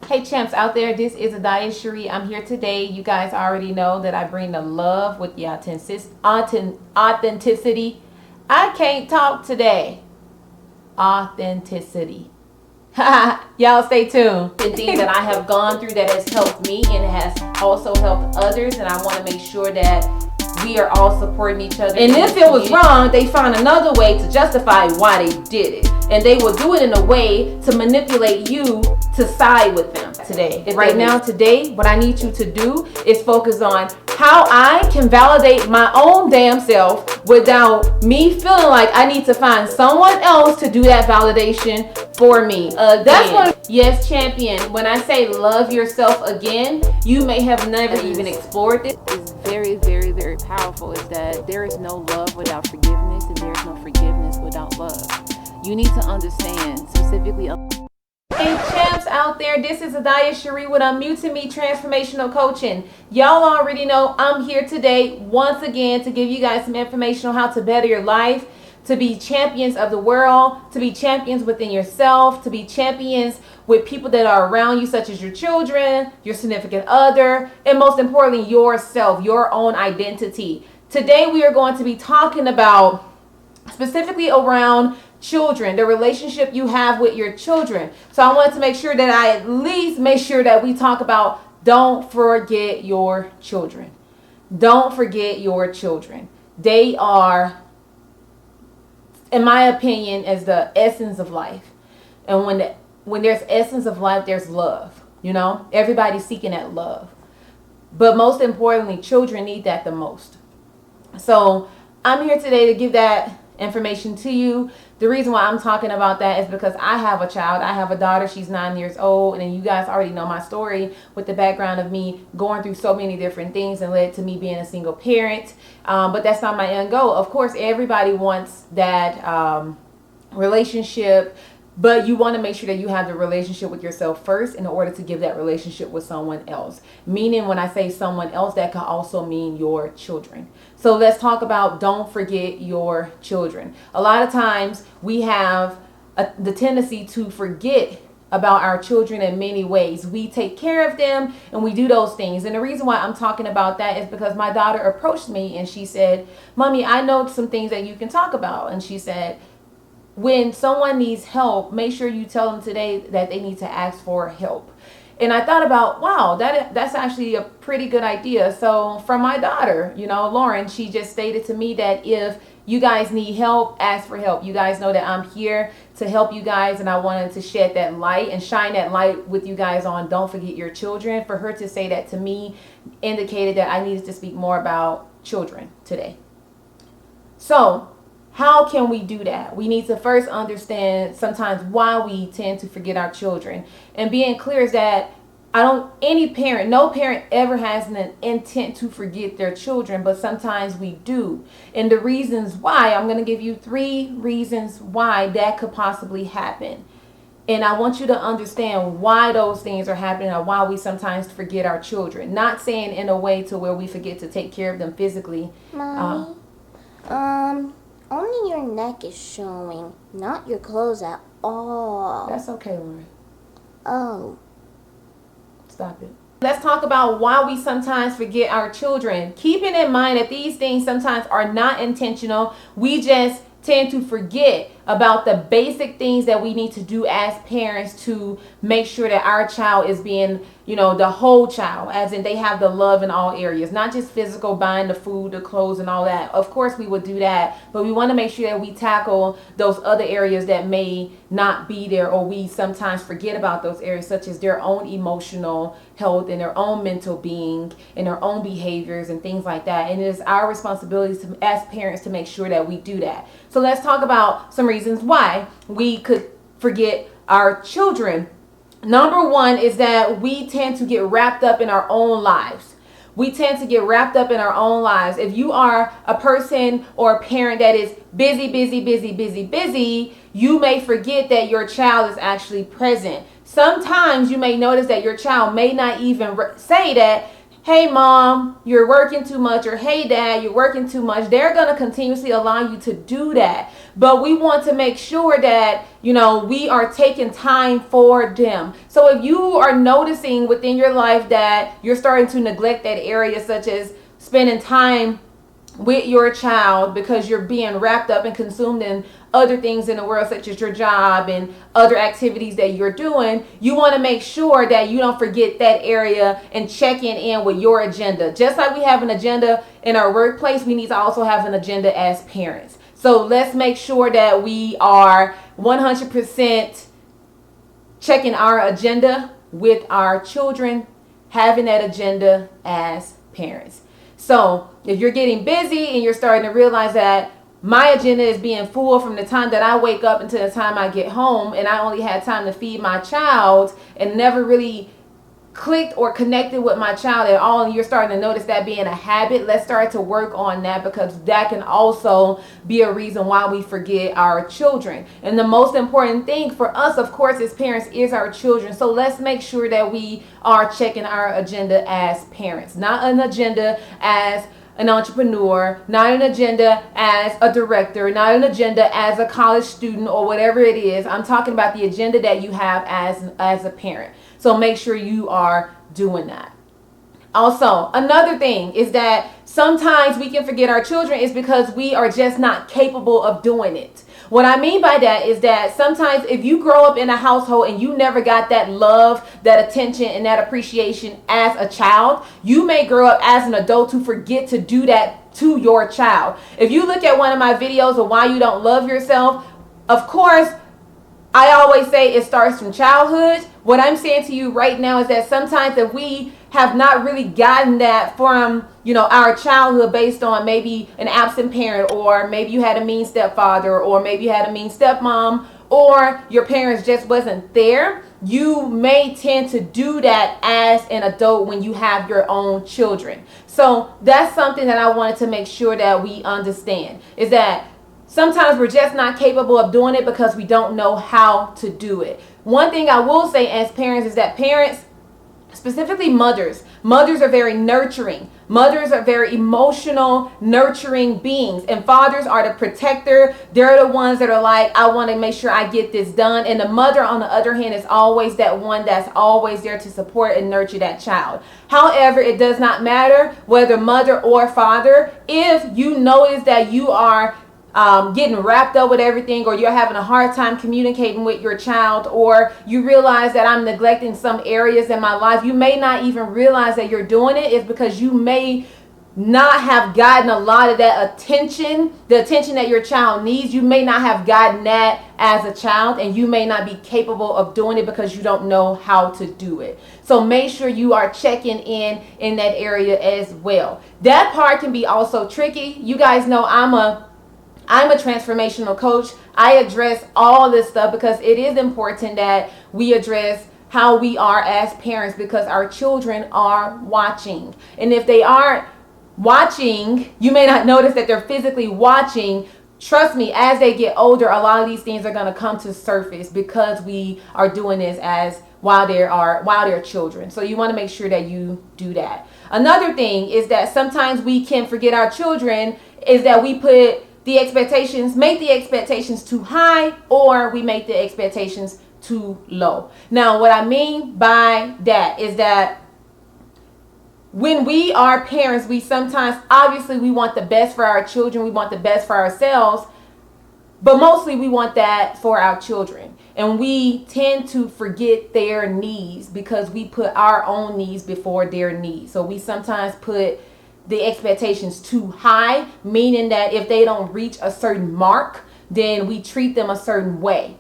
Hey champs out there, this is ADYASHERE. I'm here today. You guys already know that I bring the love with the authenticity. I can't talk today. Authenticity. Y'all stay tuned. The thing that I have gone through that has helped me and has also helped others, and I want to make sure that we are all supporting each other. And if it was wrong, they find another way to justify why they did it. And they will do it in a way to manipulate you to side with them today. Right now, today, what I need you to do is focus on how I can validate my own damn self without me feeling like I need to find someone else to do that validation for me. That's what, yes, champion, when I say love yourself again, you may have never even explored it. It's very, very, very powerful is that there is no love without forgiveness, and there is no forgiveness without love. You need to understand specifically. Hey champs out there, this is ADYASHERE with UnMutingMe Transformational Coaching. Y'all already know I'm here today once again to give you guys some information on how to better your life, to be champions of the world, to be champions within yourself, to be champions with people that are around you, such as your children, your significant other, and most importantly, yourself, your own identity. Today we are going to be talking about specifically around children, the relationship you have with your children. So I wanted to make sure that I at least make sure that we talk about don't forget your children. Don't forget your children. They are, in my opinion, as the essence of life. And when there's essence of life, there's love. You know, everybody's seeking that love. But most importantly, children need that the most. So I'm here today to give that information to you. The reason why I'm talking about that is because I have a child. I have a daughter. She's 9 years old. And you guys already know my story with the background of me going through so many different things and led to me being a single parent. But that's not my end goal. Of course, everybody wants that relationship, but you want to make sure that you have the relationship with yourself first in order to give that relationship with someone else. Meaning, when I say someone else, that could also mean your children. So let's talk about don't forget your children. A lot of times we have the tendency to forget about our children in many ways. We take care of them and we do those things. And the reason why I'm talking about that is because my daughter approached me and she said, "Mommy, I know some things that you can talk about." And she said, when someone needs help, make sure you tell them today that they need to ask for help. And I thought about, wow, that's actually a pretty good idea. So from my daughter, you know, Lauren, she just stated to me that if you guys need help, ask for help. You guys know that I'm here to help you guys, and I wanted to shed that light and shine that light with you guys on don't forget your children. For her to say that to me indicated that I needed to speak more about children today. So how can we do that? We need to first understand sometimes why we tend to forget our children. And being clear is that no parent ever has an intent to forget their children, but sometimes we do. And the reasons why, I'm going to give you 3 reasons why that could possibly happen. And I want you to understand why those things are happening or why we sometimes forget our children. Not saying in a way to where we forget to take care of them physically. Mommy, only your neck is showing, not your clothes at all. That's okay, Lauren. Oh. Stop it. Let's talk about why we sometimes forget our children. Keeping in mind that these things sometimes are not intentional. We just tend to forget about the basic things that we need to do as parents to make sure that our child is being, you know, the whole child, as in they have the love in all areas, not just physical, buying the food, the clothes and all that. Of course we would do that, but we want to make sure that we tackle those other areas that may not be there, or we sometimes forget about those areas, such as their own emotional health and their own mental being and their own behaviors and things like that. And it is our responsibility as parents to make sure that we do that. So let's talk about some reasons why we could forget our children. Number 1 is that we tend to get wrapped up in our own lives. We tend to get wrapped up in our own lives. If you are a person or a parent that is busy, you may forget that your child is actually present. Sometimes you may notice that your child may not even say that, hey mom, you're working too much, or hey dad, you're working too much, they're going to continuously allow you to do that. But we want to make sure that, we are taking time for them. So if you are noticing within your life that you're starting to neglect that area, such as spending time with your child because you're being wrapped up and consumed in other things in the world, such as your job and other activities that you're doing, you want to make sure that you don't forget that area and checking in with your agenda. Just like we have an agenda in our workplace, we need to also have an agenda as parents. So let's make sure that we are 100% checking our agenda with our children, having that agenda as parents. So if you're getting busy and you're starting to realize that my agenda is being full from the time that I wake up until the time I get home, and I only had time to feed my child and never really clicked or connected with my child at all, and you're starting to notice that being a habit, let's start to work on that, because that can also be a reason why we forget our children. And the most important thing for us, of course, as parents is our children. So let's make sure that we are checking our agenda as parents, not an agenda as an entrepreneur, not an agenda as a director, not an agenda as a college student or whatever it is. I'm talking about the agenda that you have as a parent. So make sure you are doing that. Also, another thing is that sometimes we can forget our children is because we are just not capable of doing it. What I mean by that is that sometimes if you grow up in a household and you never got that love, that attention, and that appreciation as a child, you may grow up as an adult to forget to do that to your child. If you look at one of my videos of why you don't love yourself, of course, I always say it starts from childhood. What I'm saying to you right now is that sometimes if we have not really gotten that from, our childhood based on maybe an absent parent, or maybe you had a mean stepfather, or maybe you had a mean stepmom, or your parents just wasn't there, you may tend to do that as an adult when you have your own children. So that's something that I wanted to make sure that we understand, is that sometimes we're just not capable of doing it because we don't know how to do it. One thing I will say as parents is that parents, specifically mothers are very nurturing. Mothers are very emotional, nurturing beings. And fathers are the protector. They're the ones that are like, I want to make sure I get this done. And the mother, on the other hand, is always that one that's always there to support and nurture that child. However, it does not matter whether mother or father. If you notice that you are getting wrapped up with everything, or you're having a hard time communicating with your child, or you realize that I'm neglecting some areas in my life, you may not even realize that you're doing it. It's because you may not have gotten a lot of that attention, the attention that your child needs. You may not have gotten that as a child, and you may not be capable of doing it because you don't know how to do it. So make sure you are checking in that area as well. That part can be also tricky. You guys know I'm a transformational coach. I address all this stuff because it is important that we address how we are as parents, because our children are watching. And if they aren't watching, you may not notice that they're physically watching. Trust me, as they get older, a lot of these things are going to come to surface because we are doing this while they're children. So you want to make sure that you do that. Another thing is that sometimes we can forget our children, is that we make the expectations too high, or we make the expectations too low. Now, what I mean by that is that when we are parents, we sometimes, obviously, we want the best for our children. We want the best for ourselves, but mostly we want that for our children. And we tend to forget their needs because we put our own needs before their needs. So we sometimes put the expectations too high, meaning that if they don't reach a certain mark, then we treat them a certain way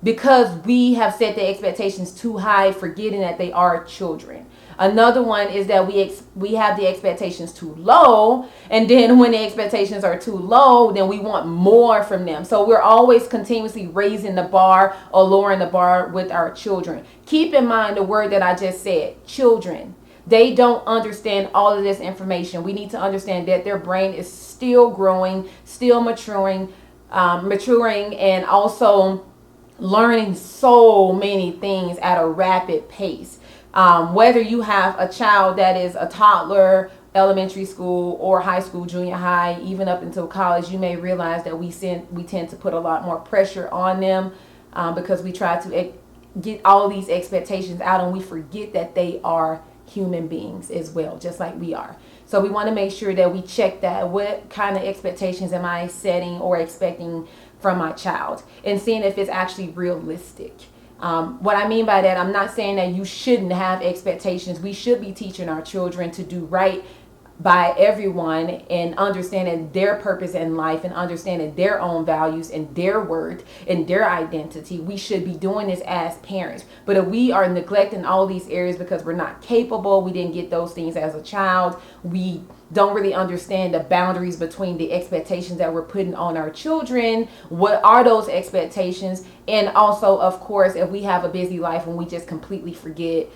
because we have set the expectations too high, forgetting that they are children. Another one is that we have the expectations too low, and then when the expectations are too low, then we want more from them. So we're always continuously raising the bar or lowering the bar with our children. Keep in mind the word that I just said, children. They don't understand all of this information. We need to understand that their brain is still growing, still maturing, and also learning so many things at a rapid pace. Whether you have a child that is a toddler, elementary school, or high school, junior high, even up until college, you may realize that we tend to put a lot more pressure on them because we try to get all these expectations out, and we forget that they are human beings as well, just like we are. So we want to make sure that we check that. What kind of expectations am I setting or expecting from my child, and seeing if it's actually realistic. What I mean by that, I'm not saying that you shouldn't have expectations. We should be teaching our children to do right by everyone and understanding their purpose in life and understanding their own values and their worth and their identity. We should be doing this as parents. But if we are neglecting all these areas because we're not capable, we didn't get those things as a child, we don't really understand the boundaries between the expectations that we're putting on our children. What are those expectations? And also, of course, if we have a busy life and we just completely forget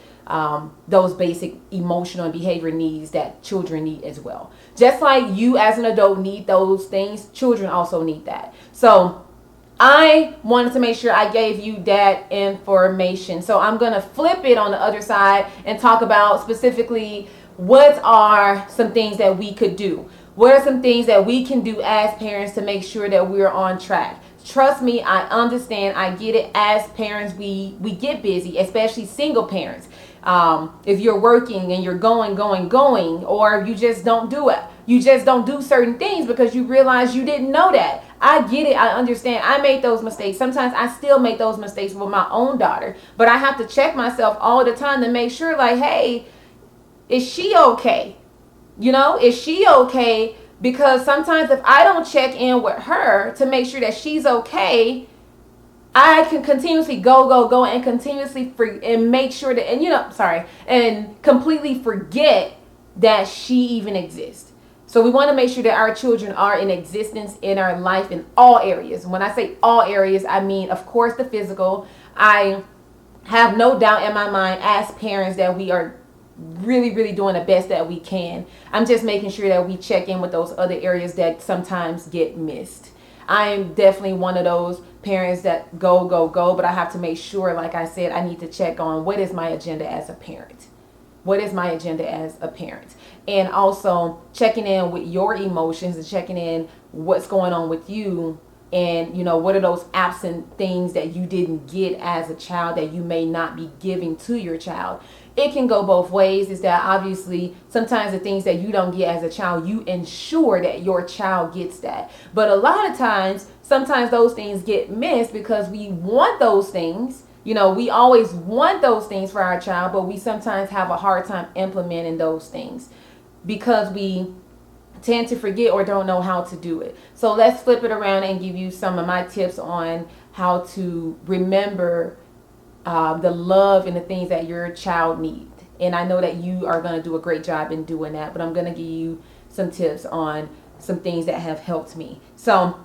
those basic emotional and behavior needs that children need as well. Just like you as an adult need those things, children also need that. So I wanted to make sure I gave you that information. So I'm going to flip it on the other side and talk about specifically what are some things that we could do. What are some things that we can do as parents to make sure that we're on track? Trust me, I understand. I get it. As parents, we get busy, especially single parents. If you're working and you're going, or you just don't do it. You just don't do certain things because you realize you didn't know that. I get it. I understand. I made those mistakes. Sometimes I still make those mistakes with my own daughter. But I have to check myself all the time to make sure, like, hey, is she okay? You know, is she okay? Because sometimes if I don't check in with her to make sure that she's okay, I can continuously go and continuously and make sure that, and completely forget that she even exists. So we want to make sure that our children are in existence in our life in all areas. When I say all areas, I mean, of course, the physical. I have no doubt in my mind as parents that we are really doing the best that we can. I'm just making sure that we check in with those other areas that sometimes get missed. I'm definitely one of those parents that go, but I have to make sure, like I said, I need to check on what is my agenda as a parent. What is my agenda as a parent? And also checking in with your emotions and checking in what's going on with you. And, what are those absent things that you didn't get as a child that you may not be giving to your child? It can go both ways. Is that obviously sometimes the things that you don't get as a child, you ensure that your child gets that. But a lot of times, sometimes those things get missed because we want those things. We always want those things for our child, but we sometimes have a hard time implementing those things because we tend to forget or don't know how to do it. So let's flip it around and give you some of my tips on how to remember the love and the things that your child needs. And I know that you are going to do a great job in doing that, but I'm going to give you some tips on some things that have helped me. So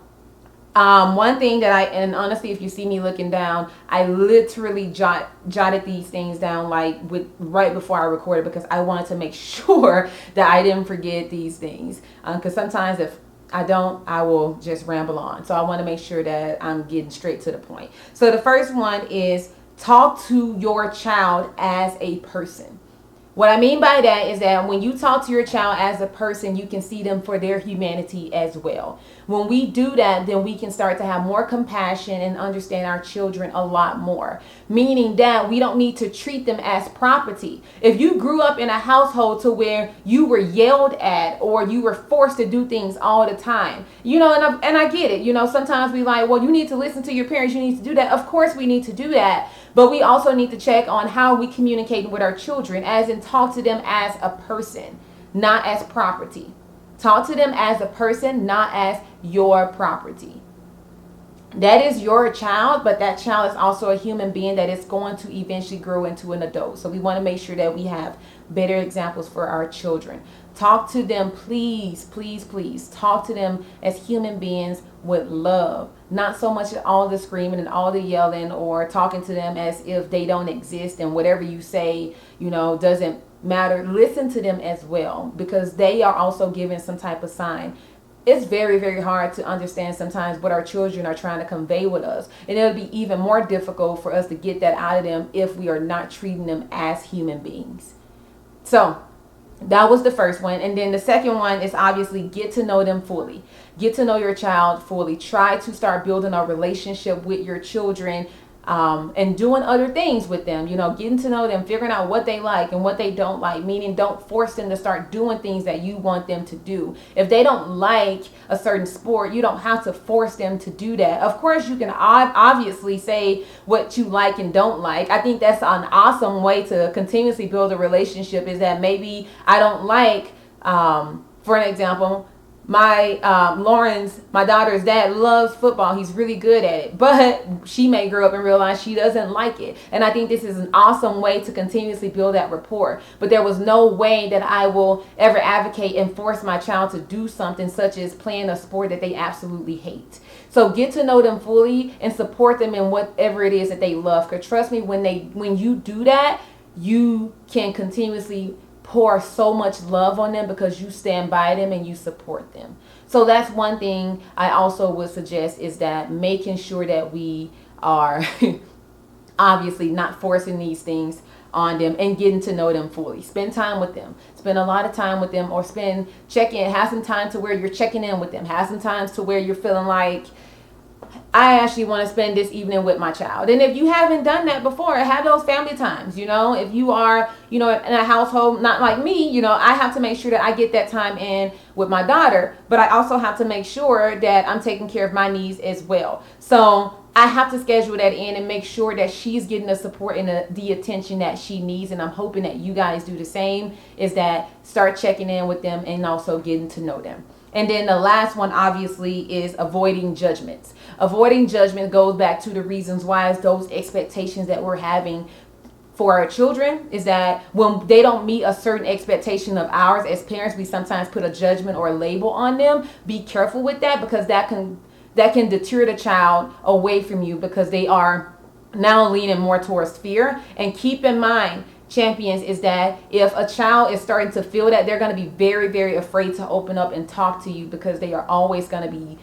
one thing that and honestly, if you see me looking down, I literally jotted these things down right before I recorded because I wanted to make sure that I didn't forget these things. Because sometimes if I don't, I will just ramble on. So I want to make sure that I'm getting straight to the point. So the first one is talk to your child as a person. What I mean by that is that when you talk to your child as a person, you can see them for their humanity as well. When we do that, then we can start to have more compassion and understand our children a lot more. Meaning that we don't need to treat them as property. If you grew up in a household to where you were yelled at or you were forced to do things all the time, and I get it. Sometimes we like, well, you need to listen to your parents. You need to do that. Of course we need to do that. But we also need to check on how we communicate with our children, as in talk to them as a person, not as property. Talk to them as a person, not as your property. That is your child, but that child is also a human being that is going to eventually grow into an adult. So we want to make sure that we have better examples for our children. Talk to them, please. Talk to them as human beings with love. Not so much all the screaming and all the yelling or talking to them as if they don't exist and whatever you say, doesn't matter. Listen to them as well, because they are also giving some type of sign. it's very, very hard to understand sometimes what our children are trying to convey with us. And it'll be even more difficult for us to get that out of them if we are not treating them as human beings. So that was the first one. And then the second one is obviously get to know them fully. Get to know your child fully. Try to start building a relationship with your children, and doing other things with them, getting to know them, figuring out what they like and what they don't like, meaning don't force them to start doing things that you want them to do. If they don't like a certain sport, you don't have to force them to do that. Of course, you can obviously say what you like and don't like. I think that's an awesome way to continuously build a relationship, is that maybe I don't like, for an example, my Lauren's, my daughter's dad loves football. He's really good at it, but she may grow up and realize she doesn't like it. And I think this is an awesome way to continuously build that rapport. But there was no way that I will ever advocate and force my child to do something such as playing a sport that they absolutely hate. So get to know them fully and support them in whatever it is that they love. Because trust me, when you do that, you can continuously pour so much love on them because you stand by them and you support them. So that's one thing I also would suggest, is that making sure that we are obviously not forcing these things on them and getting to know them fully. Spend time with them. Spend a lot of time with them, or have some time to where you're checking in with them. Have some times to where you're feeling like, I actually want to spend this evening with my child. And if you haven't done that before, have those family times. If you are, in a household not like me, I have to make sure that I get that time in with my daughter, but I also have to make sure that I'm taking care of my needs as well. So I have to schedule that in and make sure that she's getting the support and the attention that she needs. And I'm hoping that you guys do the same, is that start checking in with them and also getting to know them. And then the last one, obviously, is avoiding judgments. Avoiding judgment goes back to the reasons why is those expectations that we're having for our children, is that when they don't meet a certain expectation of ours as parents, we sometimes put a judgment or a label on them. Be careful with that, because that can deter the child away from you, because they are now leaning more towards fear. And keep in mind, champions, is that if a child is starting to feel that, they're going to be very, very afraid to open up and talk to you, because they are always going to be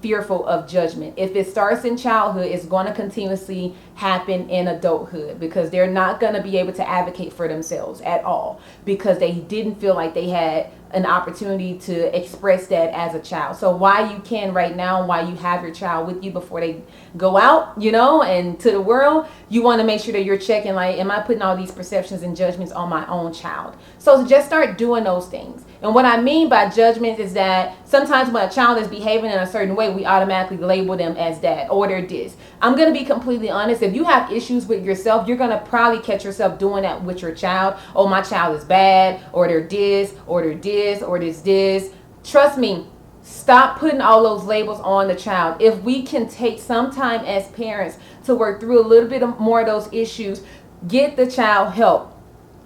fearful of judgment. If it starts in childhood, it's going to continuously happen in adulthood, because they're not going to be able to advocate for themselves at all, because they didn't feel like they had an opportunity to express that as a child. So while you can right now, while you have your child with you before they go out, and to the world, you want to make sure that you're checking, like, am I putting all these perceptions and judgments on my own child? So just start doing those things. And what I mean by judgments is that sometimes when a child is behaving in a certain way, we automatically label them as that, or they're this. I'm going to be completely honest. If you have issues with yourself, you're going to probably catch yourself doing that with your child. Oh, my child is bad, or they're this, or they're this, or this. Trust me, stop putting all those labels on the child. If we can take some time as parents to work through a little bit more of those issues, get the child help.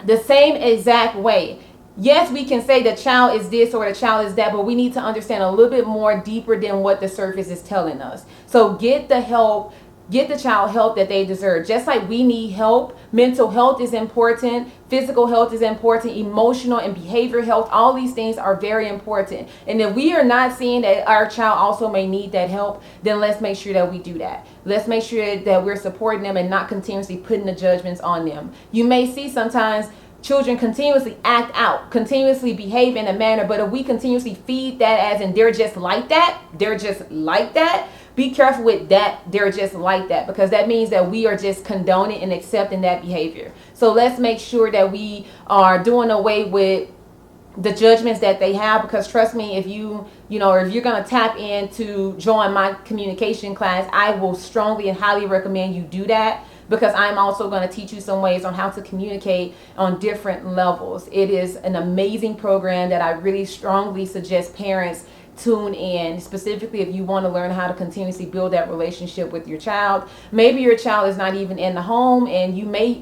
The same exact way. Yes, we can say the child is this or the child is that, but we need to understand a little bit more deeper than what the surface is telling us. So get the help, get the child help that they deserve. Just like we need help, mental health is important, physical health is important, emotional and behavioral health, all these things are very important. And if we are not seeing that our child also may need that help, then let's make sure that we do that. Let's make sure that we're supporting them and not continuously putting the judgments on them. You may see sometimes children continuously act out, continuously behave in a manner, but if we continuously feed that as in they're just like that, be careful with that, they're just like that, because that means that we are just condoning and accepting that behavior. So let's make sure that we are doing away with the judgments that they have, because trust me, if if you're going to tap in to join my communication class, I will strongly and highly recommend you do that, because I'm also going to teach you some ways on how to communicate on different levels. It is an amazing program that I really strongly suggest parents tune in, specifically if you want to learn how to continuously build that relationship with your child. Maybe your child is not even in the home, and you may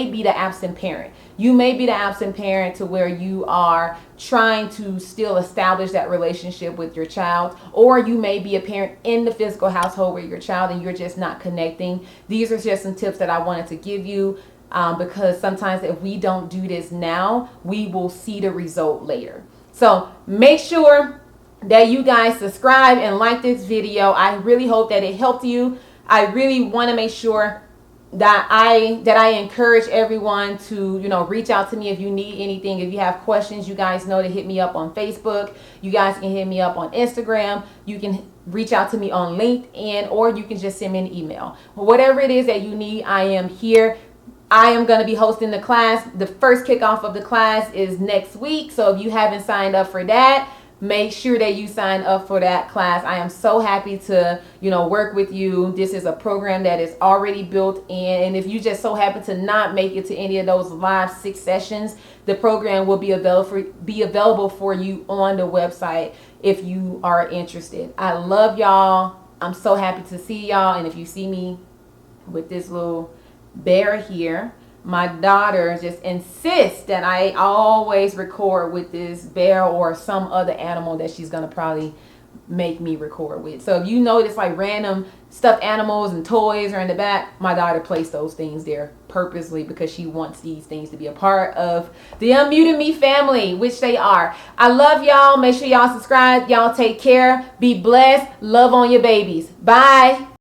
be the absent parent. You may be the absent parent to where you are trying to still establish that relationship with your child, or you may be a parent in the physical household with your child and you're just not connecting. These are just some tips that I wanted to give you, because sometimes if we don't do this now, we will see the result later. So make sure that you guys subscribe and like this video. I really hope that it helped you. I really want to make sure that I encourage everyone to, reach out to me if you need anything. If you have questions, you guys know to hit me up on Facebook. You guys can hit me up on Instagram. You can reach out to me on LinkedIn, or you can just send me an email. Whatever it is that you need, I am here. I am going to be hosting the class. The first kickoff of the class is next week. So if you haven't signed up for that, make sure that you sign up for that class. I am so happy to, work with you. This is a program that is already built in. And if you just so happen to not make it to any of those live 6 sessions, the program will be available for you on the website if you are interested. I love y'all. I'm so happy to see y'all. And if you see me with this little bear here, my daughter just insists that I always record with this bear or some other animal that she's gonna probably make me record with. So if you notice like random stuffed animals and toys are in the back, my daughter placed those things there purposely because she wants these things to be a part of the UnMutingMe family, which they are. I love y'all. Make sure y'all subscribe. Y'all take care. Be blessed. Love on your babies. Bye.